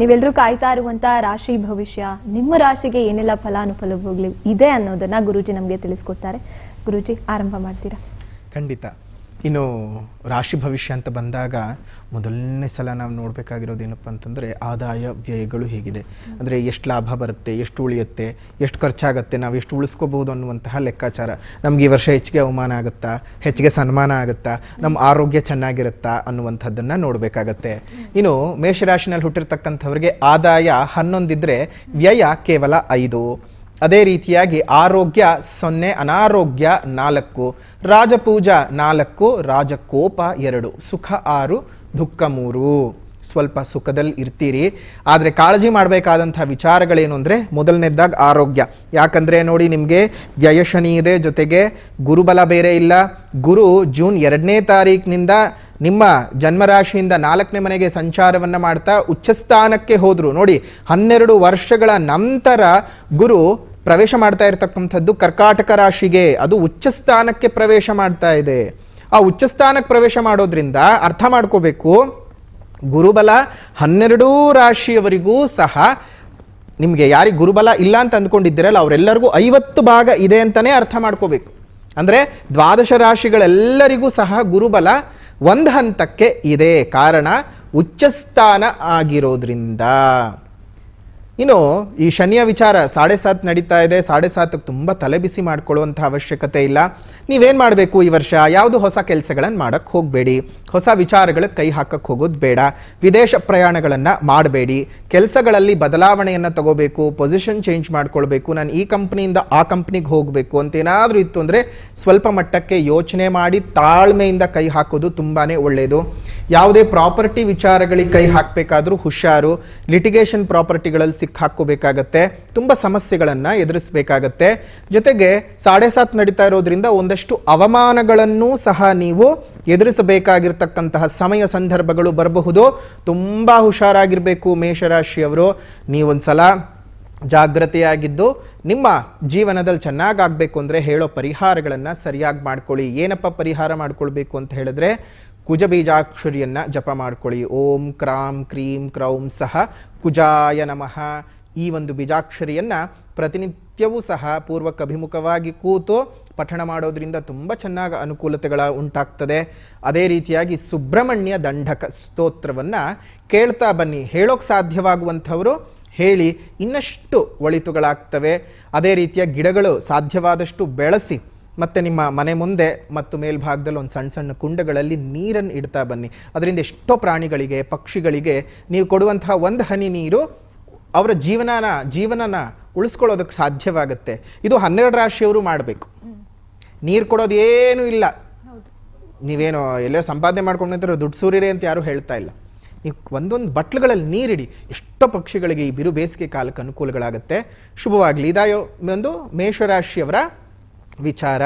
ನೀವೆಲ್ಲರೂ ಕಾಯ್ತಾ ಇರುವಂತ ರಾಶಿ ಭವಿಷ್ಯ, ನಿಮ್ಮ ರಾಶಿಗೆ ಏನೆಲ್ಲ ಫಲಾನುಫಲಗಳು ಇದೆ ಅನ್ನೋದನ್ನ ಗುರೂಜಿ ನಮಗೆ ತಿಳಿಸ್ಕೊಡ್ತಾರೆ. ಗುರೂಜಿ, ಆರಂಭ ಮಾಡ್ತೀರಾ? ಖಂಡಿತ. ಇನ್ನು ರಾಶಿ ಭವಿಷ್ಯ ಅಂತ ಬಂದಾಗ ಮೊದಲನೇ ಸಲ ನಾವು ನೋಡಬೇಕಾಗಿರೋದು ಏನಪ್ಪ ಅಂತಂದರೆ ಆದಾಯ ವ್ಯಯಗಳು ಹೇಗಿದೆ, ಅಂದರೆ ಎಷ್ಟು ಲಾಭ ಬರುತ್ತೆ, ಎಷ್ಟು ಉಳಿಯುತ್ತೆ, ಎಷ್ಟು ಖರ್ಚಾಗುತ್ತೆ, ನಾವು ಎಷ್ಟು ಉಳಿಸ್ಕೋಬಹುದು ಅನ್ನುವಂತಹ ಲೆಕ್ಕಾಚಾರ. ನಮ್ಗೆ ಈ ವರ್ಷ ಹೆಚ್ಚಿಗೆ ಅವಮಾನ ಆಗುತ್ತಾ, ಹೆಚ್ಚಿಗೆ ಸನ್ಮಾನ ಆಗುತ್ತಾ, ನಮ್ಮ ಆರೋಗ್ಯ ಚೆನ್ನಾಗಿರುತ್ತಾ ಅನ್ನುವಂಥದ್ದನ್ನು ನೋಡಬೇಕಾಗತ್ತೆ. ಇನ್ನು ಮೇಷರಾಶಿನಲ್ಲಿ ಹುಟ್ಟಿರ್ತಕ್ಕಂಥವ್ರಿಗೆ ಆದಾಯ 11 ಇದ್ದರೆ ವ್ಯಯ ಕೇವಲ 5. ಅದೇ ರೀತಿಯಾಗಿ ಆರೋಗ್ಯ 0, ಅನಾರೋಗ್ಯ 4, ರಾಜಪೂಜಾ 4, ರಾಜಕೋಪ 2, ಸುಖ 6, ದುಃಖ 3. ಸ್ವಲ್ಪ ಸುಖದಲ್ಲಿ ಇರ್ತೀರಿ, ಆದರೆ ಕಾಳಜಿ ಮಾಡಬೇಕಾದಂಥ ವಿಚಾರಗಳೇನು ಅಂದರೆ ಮೊದಲನೇದಾಗಿ ಆರೋಗ್ಯ. ಯಾಕಂದರೆ ನೋಡಿ, ನಿಮಗೆ ವ್ಯಯ ಶನಿ ಇದೆ, ಜೊತೆಗೆ ಗುರುಬಲ ಬೇರೆ ಇಲ್ಲ. ಗುರು ಜೂನ್ 2ನೇ ತಾರೀಕಿನಿಂದ ನಿಮ್ಮ ಜನ್ಮರಾಶಿಯಿಂದ 4ನೇ ಮನೆಗೆ ಸಂಚಾರವನ್ನು ಮಾಡ್ತಾ ಉಚ್ಚಸ್ಥಾನಕ್ಕೆ ಹೋದರು. ನೋಡಿ, 12 ವರ್ಷಗಳ ನಂತರ ಗುರು ಪ್ರವೇಶ ಮಾಡ್ತಾ ಇರತಕ್ಕಂಥದ್ದು ಕರ್ಕಾಟಕ ರಾಶಿಗೆ. ಅದು ಉಚ್ಚಸ್ಥಾನಕ್ಕೆ ಪ್ರವೇಶ ಮಾಡ್ತಾ ಇದೆ. ಆ ಉಚ್ಚಸ್ಥಾನಕ್ಕೆ ಪ್ರವೇಶ ಮಾಡೋದ್ರಿಂದ ಅರ್ಥ ಮಾಡ್ಕೋಬೇಕು, ಗುರುಬಲ 12 ರಾಶಿಯವರಿಗೂ ಸಹ, ನಿಮಗೆ ಯಾರಿಗೆ ಗುರುಬಲ ಇಲ್ಲ ಅಂತ ಅಂದ್ಕೊಂಡಿದ್ದೀರಲ್ಲ ಅವರೆಲ್ಲರಿಗೂ 50 ಭಾಗ ಇದೆ ಅಂತಲೇ ಅರ್ಥ ಮಾಡ್ಕೋಬೇಕು. ಅಂದರೆ 12 ರಾಶಿಗಳೆಲ್ಲರಿಗೂ ಸಹ ಗುರುಬಲ ಒಂದು ಹಂತಕ್ಕೆ ಇದೆ, ಕಾರಣ ಉಚ್ಚಸ್ಥಾನ ಆಗಿರೋದ್ರಿಂದ. ಇನ್ನು ಈ ಶನಿಯ ವಿಚಾರ 7.5 ನಡೀತಾ ಇದೆ. 7.5ಕ್ಕೆ ತುಂಬ ತಲೆಬಿಸಿ ಮಾಡ್ಕೊಳ್ಳುವಂಥ ಅವಶ್ಯಕತೆ ಇಲ್ಲ. ನೀವೇನು ಮಾಡಬೇಕು, ಈ ವರ್ಷ ಯಾವುದು ಹೊಸ ಕೆಲಸಗಳನ್ನು ಮಾಡೋಕ್ಕೆ ಹೋಗಬೇಡಿ, ಹೊಸ ವಿಚಾರಗಳಿಗೆ ಕೈ ಹಾಕಕ್ಕೆ ಹೋಗೋದು ಬೇಡ, ವಿದೇಶ ಪ್ರಯಾಣಗಳನ್ನು ಮಾಡಬೇಡಿ, ಕೆಲಸಗಳಲ್ಲಿ ಬದಲಾವಣೆಯನ್ನು ತಗೋಬೇಕು, ಪೊಸಿಷನ್ ಚೇಂಜ್ ಮಾಡ್ಕೊಳ್ಬೇಕು, ನಾನು ಈ ಕಂಪ್ನಿಯಿಂದ ಆ ಕಂಪ್ನಿಗೆ ಹೋಗಬೇಕು ಅಂತ ಏನಾದರೂ ಇತ್ತು ಅಂದರೆ ಸ್ವಲ್ಪ ಮಟ್ಟಕ್ಕೆ ಯೋಚನೆ ಮಾಡಿ ತಾಳ್ಮೆಯಿಂದ ಕೈ ಹಾಕೋದು ತುಂಬಾ ಒಳ್ಳೆಯದು. ಯಾವುದೇ ಪ್ರಾಪರ್ಟಿ ವಿಚಾರಗಳಿಗೆ ಕೈ ಹಾಕಬೇಕಾದ್ರೂ ಹುಷಾರು. ಲಿಟಿಗೇಷನ್ ಪ್ರಾಪರ್ಟಿಗಳಲ್ಲಿ ಹಾಕೋಬೇಕಾಗತ್ತೆ, ತುಂಬ ಸಮಸ್ಯೆಗಳನ್ನು ಎದುರಿಸಬೇಕಾಗತ್ತೆ. ಜೊತೆಗೆ 7.5 ನಡೀತಾ ಇರೋದ್ರಿಂದ ಒಂದಷ್ಟು ಅವಮಾನಗಳನ್ನು ಸಹ ನೀವು ಎದುರಿಸಬೇಕಾಗಿರ್ತಕ್ಕಂತಹ ಸಮಯ ಸಂದರ್ಭಗಳು ಬರಬಹುದು. ತುಂಬ ಹುಷಾರಾಗಿರಬೇಕು ಮೇಷರಾಶಿಯವರು. ನೀವೊಂದ್ಸಲ ಜಾಗ್ರತೆಯಾಗಿದ್ದು ನಿಮ್ಮ ಜೀವನದಲ್ಲಿ ಚೆನ್ನಾಗಾಗಬೇಕು ಅಂದರೆ ಹೇಳೋ ಪರಿಹಾರಗಳನ್ನು ಸರಿಯಾಗಿ ಮಾಡ್ಕೊಳ್ಳಿ. ಏನಪ್ಪ ಪರಿಹಾರ ಮಾಡ್ಕೊಳ್ಬೇಕು ಅಂತ ಹೇಳಿದ್ರೆ, ಕುಜ ಬೀಜಾಕ್ಷರಿಯನ್ನು ಜಪ ಮಾಡ್ಕೊಳ್ಳಿ. ಓಂ ಕ್ರಾಂ ಕ್ರೀಂ ಕ್ರೌಂ ಸಹ ಕುಜಾಯ ನಮಃ. ಈ ಒಂದು ಬೀಜಾಕ್ಷರಿಯನ್ನು ಪ್ರತಿನಿತ್ಯವೂ ಸಹ ಪೂರ್ವಕ್ಕೆ ಅಭಿಮುಖವಾಗಿ ಕೂತು ಪಠಣ ಮಾಡೋದ್ರಿಂದ ತುಂಬ ಚೆನ್ನಾಗಿ ಅನುಕೂಲತೆಗಳ ಉಂಟಾಗ್ತದೆ. ಅದೇ ರೀತಿಯಾಗಿ ಸುಬ್ರಹ್ಮಣ್ಯ ದಂಡಕ ಸ್ತೋತ್ರವನ್ನು ಕೇಳ್ತಾ ಬನ್ನಿ. ಹೇಳೋಕ್ಕೆ ಸಾಧ್ಯವಾಗುವಂಥವರು ಹೇಳಿ, ಇನ್ನಷ್ಟು ಒಳಿತುಗಳಾಗ್ತವೆ. ಅದೇ ರೀತಿಯ ಗಿಡಗಳು ಸಾಧ್ಯವಾದಷ್ಟು ಬೆಳೆಸಿ, ಮತ್ತು ನಿಮ್ಮ ಮನೆ ಮುಂದೆ ಮತ್ತು ಮೇಲ್ಭಾಗದಲ್ಲಿ ಒಂದು ಸಣ್ಣ ಸಣ್ಣ ಕುಂಡಗಳಲ್ಲಿ ನೀರನ್ನು ಇಡ್ತಾ ಬನ್ನಿ. ಅದರಿಂದ ಎಷ್ಟೋ ಪ್ರಾಣಿಗಳಿಗೆ, ಪಕ್ಷಿಗಳಿಗೆ ನೀವು ಕೊಡುವಂತಹ ಒಂದು ಹನಿ ನೀರು ಅವರ ಜೀವನನ ಉಳಿಸ್ಕೊಳ್ಳೋದಕ್ಕೆ ಸಾಧ್ಯವಾಗುತ್ತೆ. ಇದು 12 ರಾಶಿಯವರು ಮಾಡಬೇಕು. ನೀರು ಕೊಡೋದು ಏನೂ ಇಲ್ಲ, ನೀವೇನು ಎಲ್ಲೋ ಸಂಪಾದನೆ ಮಾಡ್ಕೊಂಡಿದ್ರೆ ದುಡ್ಡು ಸೂರ್ಯರೇ ಅಂತ ಯಾರೂ ಹೇಳ್ತಾ ಇಲ್ಲ. ನೀವು ಒಂದೊಂದು ಬಟ್ಲುಗಳಲ್ಲಿ ನೀರಿಡಿ, ಎಷ್ಟೋ ಪಕ್ಷಿಗಳಿಗೆ ಈ ಬಿರು ಬೇಸಿಗೆ ಕಾಲಕ್ಕೆ ಅನುಕೂಲಗಳಾಗುತ್ತೆ. ಶುಭವಾಗಲಿ. ಇದಾಯೋ ಒಂದು ಮೇಷರಾಶಿಯವರ ವಿಚಾರ.